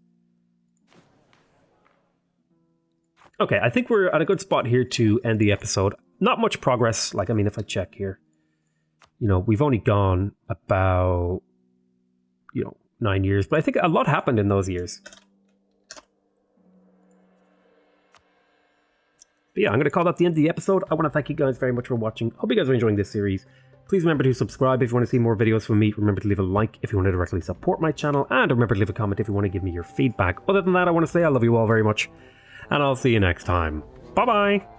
Okay, I think we're at a good spot here to end the episode. Not much progress. Like, I mean, if I check here, we've only gone about, 9 years. But I think a lot happened in those years. But yeah, I'm going to call that the end of the episode. I want to thank you guys very much for watching. Hope you guys are enjoying this series. Please remember to subscribe if you want to see more videos from me. Remember to leave a like if you want to directly support my channel. And remember to leave a comment if you want to give me your feedback. Other than that, I want to say I love you all very much. And I'll see you next time. Bye-bye!